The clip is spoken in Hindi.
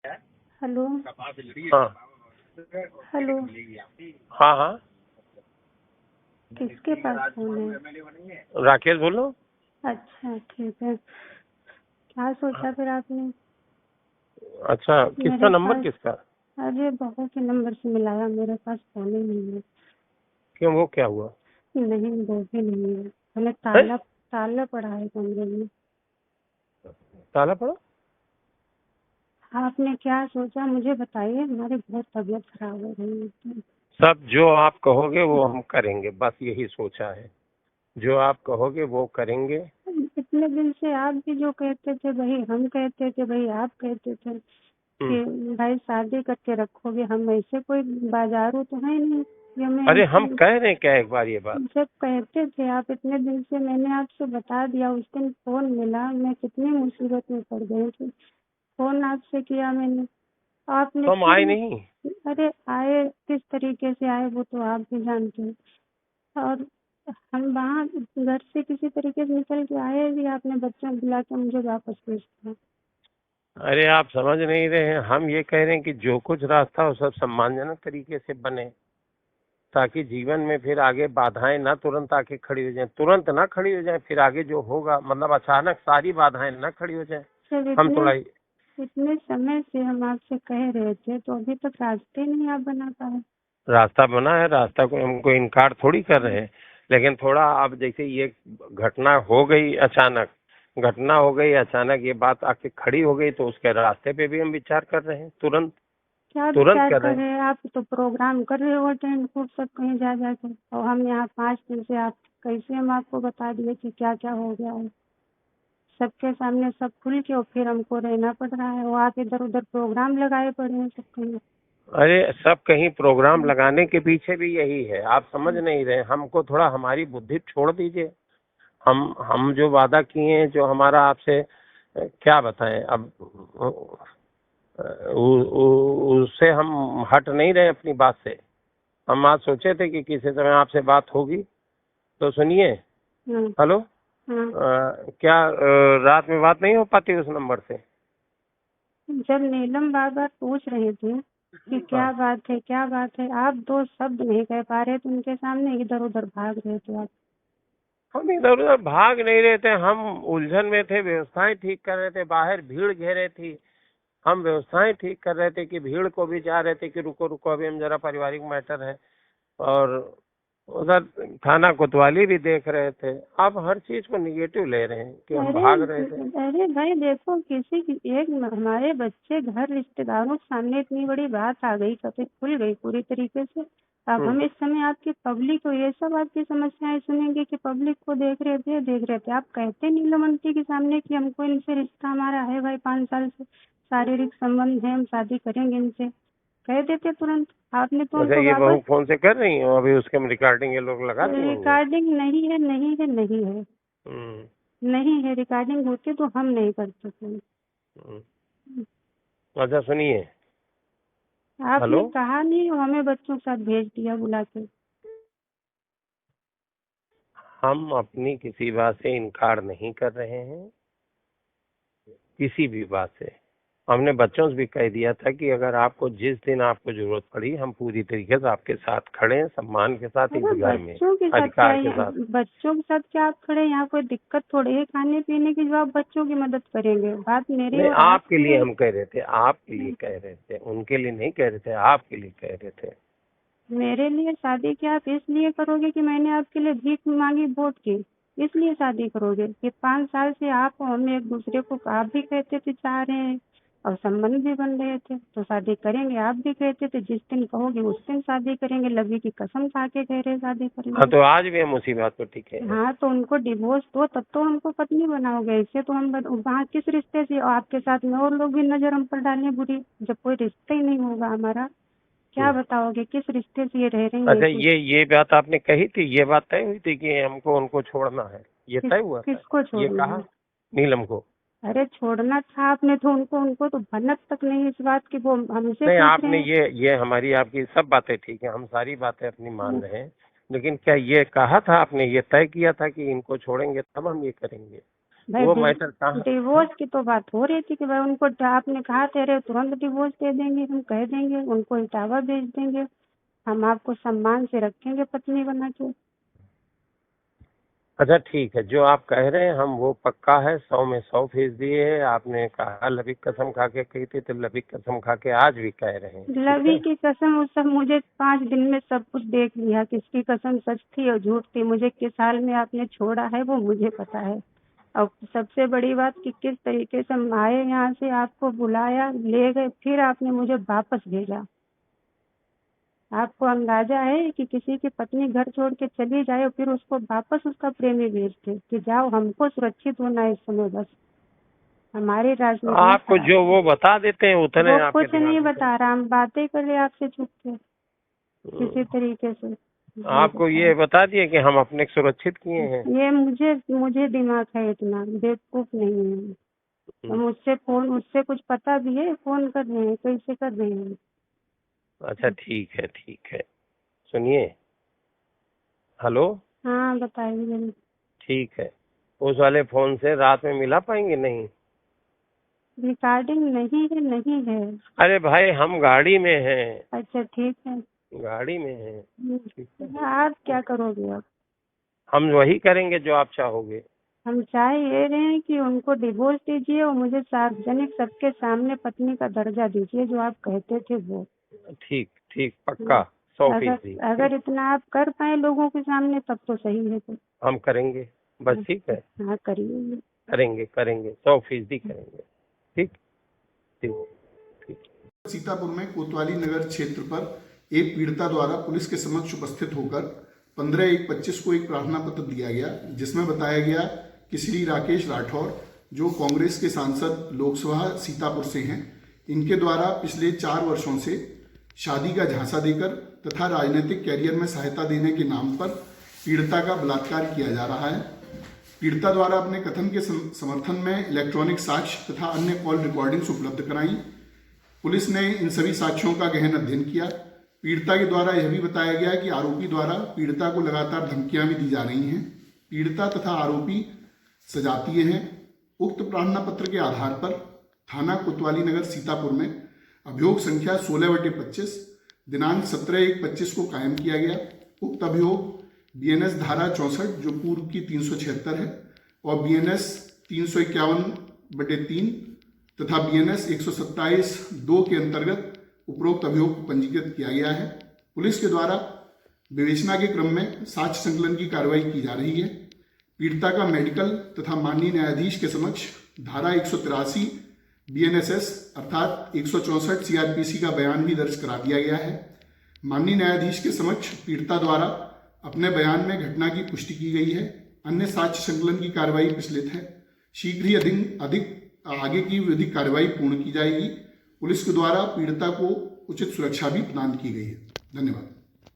हेलो। हाँ हेलो। हाँ हाँ, किसके पास फोन है? राकेश बोलो। अच्छा ठीक है। क्या सोचा फिर आपने? अच्छा, किसका मेरे नंबर पास किसका? अरे बहू के नंबर से मिलाया, मेरे पास फोन ही नहीं है। क्यों, वो क्या हुआ? नहीं, वो भी नहीं है। मैंने है? ताला ताला पड़ा है कमरे में। ताला पड़ा? आपने क्या सोचा मुझे बताइए, हमारी बहुत तबीयत खराब हो रही है। सब जो आप कहोगे वो हम करेंगे, बस यही सोचा है। जो आप कहोगे वो करेंगे। इतने दिन से आप भी जो कहते थे वही हम कहते थे, वही आप कहते थे हम्म। कि भाई शादी करके रखोगे। हम ऐसे कोई बाजारू तो है नहीं कि हमें अरे हम ऐसे। कह रहे हैं क्या एक बार ये बात? जब कहते थे आप इतने दिन से, मैंने आपसे बता दिया। उस दिन फोन मिला, मैं कितनी मुसीबत में पड़ गई थी। फोन आपसे किया मैंने, आपने तो हम फिर। आए नहीं। अरे आए किस तरीके से आए वो तो आप भी जानते हैं। और हम वहाँ घर से किसी तरीके से निकल के आए भी, आपने बच्चों को बुला के मुझे वापस भेज दिया। अरे आप समझ नहीं रहे हैं, हम ये कह रहे हैं कि जो कुछ रास्ता हो सब सम्मानजनक तरीके से बने, ताकि जीवन में फिर आगे बाधाएं ना तुरंत आके खड़ी हो जाएं, तुरंत ना खड़ी हो जाएं, फिर आगे जो होगा मतलब अचानक सारी बाधाएं ना खड़ी हो जाएं। जब हम इतने थोड़ा इतने समय से हम आपसे कह रहे थे, तो अभी तक रास्ते नहीं आप बना पाए। रास्ता बना है, रास्ता को हमको इनकार थोड़ी कर रहे हैं, लेकिन थोड़ा अब जैसे ये घटना हो गई अचानक, घटना हो गई अचानक, ये बात आके खड़ी हो गई, तो उसके रास्ते पे भी हम विचार कर रहे हैं, तुरंत क्या तुरंत विचार कर कर रहे हैं। रहे हैं आप? तो प्रोग्राम कर रहे हो अटेंड खूब सब कहीं जा जाके, और हम यहाँ 5 दिन से आप कैसे हम आपको बता दिए कि क्या क्या हो गया है सबके सामने, सब खुल के, और फिर हमको रहना पड़ रहा है। वो आप इधर उधर प्रोग्राम लगाए पड़े हैं सब कहीं। अरे सब कहीं प्रोग्राम लगाने के पीछे भी यही है, आप समझ नहीं रहे। हमको थोड़ा हमारी बुद्धि छोड़ दीजिए। हम जो वादा किए हैं, जो हमारा आपसे क्या बताएं अब, उससे हम हट नहीं रहे अपनी बात से। हम आज सोचे थे कि किसी समय आपसे बात होगी, तो सुनिए। हाँ। हेलो। हाँ। क्या रात में बात नहीं हो पाती उस नंबर से? जब नीलम बार बार पूछ रहे थे कि क्या हाँ, बात है क्या बात है, आप 2 शब्द नहीं कह पा रहे थे उनके सामने, इधर उधर भाग रहे थे आप। हम इधर उधर भाग नहीं रहे थे, हम उलझन में थे, व्यवस्थाएं ठीक कर रहे थे, बाहर भीड़ घेरे थी। हम व्यवस्थाएं ठीक कर रहे थे कि भीड़ को भी चाह रहे थे कि रुको रुको, अभी हम जरा पारिवारिक मैटर है। और उधर थाना कोतवाली भी देख रहे थे। आप हर चीज को निगेटिव ले रहे हैं कि हम अरे भाग रहे थे। अरे भाई देखो, किसी की एक हमारे बच्चे घर रिश्तेदारों के सामने इतनी बड़ी बात आ गई, कभी खुल गई पूरी तरीके से। अब हम्म। हम इस समय आपकी पब्लिक को ये सब आपकी समस्याएं सुनेंगे कि पब्लिक को देख रहे थे आप कहते नीलम आंटी के सामने कि हमको इनसे रिश्ता हमारा है भाई, 5 साल से शारीरिक संबंध है, हम शादी करेंगे इनसे, कह देते तुरंत। आपने तो अच्छा, उनको ये बहू वापस। फोन से कर रही हो अभी, उसके हम रिकॉर्डिंग ये लोग लगा दिए होंगे। रिकॉर्डिंग नहीं है, नहीं है, नहीं है, हम्म। नहीं है। रिकॉर्डिंग होती तो हम नहीं करते थे। हम्म। अच्छा सुनिए। हेलो। आपने कहा नहीं, हमें बच्चों के साथ भेज दिया बुला के। हम अपनी किसी बात से इनकार नहीं कर रहे हैं, किसी भी बात से। हमने बच्चों से भी कह दिया था कि अगर आपको जिस दिन आपको जरूरत पड़ी, हम पूरी तरीके से आपके साथ खड़े हैं, सम्मान के साथ, इस अरे घर में बच्चों के साथ क्या अधिकार के है? साथ। बच्चों के साथ क्या आप खड़े? यहाँ कोई दिक्कत थोड़ी है खाने पीने की जो आप बच्चों की मदद करेंगे। बात मेरी नहीं, और आपके आपकी लिए है। हम कह रहे थे, आपके लिए कह रहे थे, उनके लिए नहीं कह रहे थे, आपके लिए कह रहे थे। मेरे लिए शादी क्या आप इसलिए करोगे कि मैंने आपके लिए भीख मांगी वोट की? इसलिए शादी करोगे कि 5 साल से आप और हम एक दूसरे को, आप भी कहते थे चाह रहे हैं और संबंध भी बन रहे थे, तो शादी करेंगे। आप भी कहते थे जिस दिन कहोगे उस दिन शादी करेंगे, लवी की कसम खा के कह रहे शादी हाँ, करेंगे। तो आज भी हम उसी बात पर टिके हैं। हाँ, तो उनको डिवोर्स दो तब तो हमको पत्नी बनाओगे। ऐसे तो हम वहाँ किस रिश्ते से आपके साथ में और लोग भी नजर हम पर डालें बुरी, जब कोई रिश्ता ही नहीं होगा हमारा। क्या हम्म। बताओगे किस रिश्ते से ये रह रही है? अच्छा, ये बात आपने कही थी, ये बात तय हुई थी कि हमको उनको छोड़ना है, ये तय हुआ था? किसको ये छोड़ना कहा है? नीलम को? अरे छोड़ना था आपने तो उनको, उनको तो भनक तक नहीं इस बात की, वो हमसे नहीं, पूछ रहे आपने हैं। ये हमारी आपकी सब बातें ठीक है, हम सारी बातें अपनी मान रहे हैं, लेकिन क्या ये कहा था आपने, ये तय किया था कि इनको छोड़ेंगे तब हम ये करेंगे? भाई वो मैटर कहाँ? डिवोर्स की तो बात हो रही थी कि भाई उनको आपने कहा थे अरे तुरंत डिवोर्स दे देंगे, हम कह देंगे उनको इटावा भेज देंगे, हम आपको सम्मान से रखेंगे पत्नी बना के। अच्छा ठीक है, जो आप कह रहे हैं हम वो पक्का है, 100 में 100% है। आपने कहा लबी कसम खा के कही थी, तो लबी कसम खा के आज भी कह रहे हैं। लवी की कसम उस सब मुझे 5 दिन में सब कुछ देख लिया, किसकी कसम सच थी और झूठ थी, मुझे किस हाल में आपने छोड़ा है वो मुझे पता है। और सबसे बड़ी बात कि किस तरीके से हम आए यहाँ से, आपको बुलाया, ले गए, फिर आपने मुझे वापस भेजा। आपको अंदाजा है कि किसी की पत्नी घर छोड़ के चली जाए और फिर उसको वापस उसका प्रेमी भेजते कि जाओ, हमको सुरक्षित होना है इस समय, बस हमारी राजनीति आपको जो वो बता देते हैं उतने वो आपके कुछ नहीं दिमाग में। बता रहा, हम बातें कर रहे आपसे चुप के किसी तरीके से। आपको ये बता दिए कि हम अपने को सुरक्षित किए हैं। ये मुझे दिमाग है, इतना बेवकूफ नहीं है। तो मुझसे कुछ पता भी है, फोन कर रहे हैं, कैसे कर रहे हैं? अच्छा ठीक है ठीक है, सुनिए। हेलो। हाँ बताइए। ठीक है, उस वाले फोन से रात में मिला पाएंगे? नहीं, रिकॉर्डिंग नहीं है, नहीं है। अरे भाई हम गाड़ी में हैं। अच्छा ठीक है। गाड़ी में हैं। ठीक है, आप क्या करोगे अब? हम वही करेंगे जो आप चाहोगे। हम चाह ये रहे हैं कि उनको डिवोर्स दीजिए और मुझे सार्वजनिक सबके सामने पत्नी का दर्जा दीजिए जो आप कहते थे वो। ठीक ठीक, पक्का 100%। अगर इतना आप कर पाए लोगों के सामने तब तो सही है। तो हम करेंगे, बस ठीक है। हाँ करिए। करेंगे करेंगे 100% करेंगे। ठीक ठीक ठीक। सीतापुर में कोतवाली नगर क्षेत्र पर एक पीड़िता द्वारा पुलिस के समक्ष उपस्थित होकर 15/1/25 को एक प्रार्थना पत्र दिया गया, जिसमें बताया गया कि श्री राकेश राठौर, जो कांग्रेस के सांसद लोकसभा सीतापुर से हैं, इनके द्वारा पिछले 4 वर्षों से शादी का झांसा देकर तथा राजनीतिक कैरियर में सहायता देने के नाम पर पीड़िता का बलात्कार किया जा रहा है। पीड़िता द्वारा अपने कथन के समर्थन में इलेक्ट्रॉनिक साक्ष्य तथा अन्य कॉल रिकॉर्डिंग्स उपलब्ध कराई। पुलिस ने इन सभी साक्ष्यों का गहन अध्ययन किया। पीड़िता के द्वारा यह भी बताया गया कि आरोपी द्वारा पीड़िता को लगातार धमकियां भी दी जा रही हैं। पीड़िता तथा आरोपी सजातीय हैं। उक्त प्रार्थना पत्र के आधार पर थाना कोतवाली नगर सीतापुर में अभियोग संख्या 16/25 दिनांक 17/1/25 को कायम किया गया। उक्त अभियोग BNS धारा 64 जो पूर्व की 376 है और BNS 351/3 तथा BNS 127(2) के अंतर्गत उपरोक्त अभियोग पंजीकृत किया गया है। पुलिस के द्वारा विवेचना के क्रम में साक्ष्य संकलन की कार्रवाई की जा रही है। पीड़िता का मेडिकल तथा माननीय न्यायाधीश के समक्ष धारा 183 BNSS अर्थात 164 CRPC का बयान भी दर्ज करा दिया गया है। माननीय न्यायाधीश के समक्ष पीड़िता द्वारा अपने बयान में घटना की पुष्टि की गई है। अन्य साक्ष्य संकलन की कार्रवाई प्रचलित है। शीघ्र ही अधिक आगे की विधिक कार्रवाई पूर्ण की जाएगी। पुलिस के द्वारा पीड़िता को उचित सुरक्षा भी प्रदान की गई है। धन्यवाद।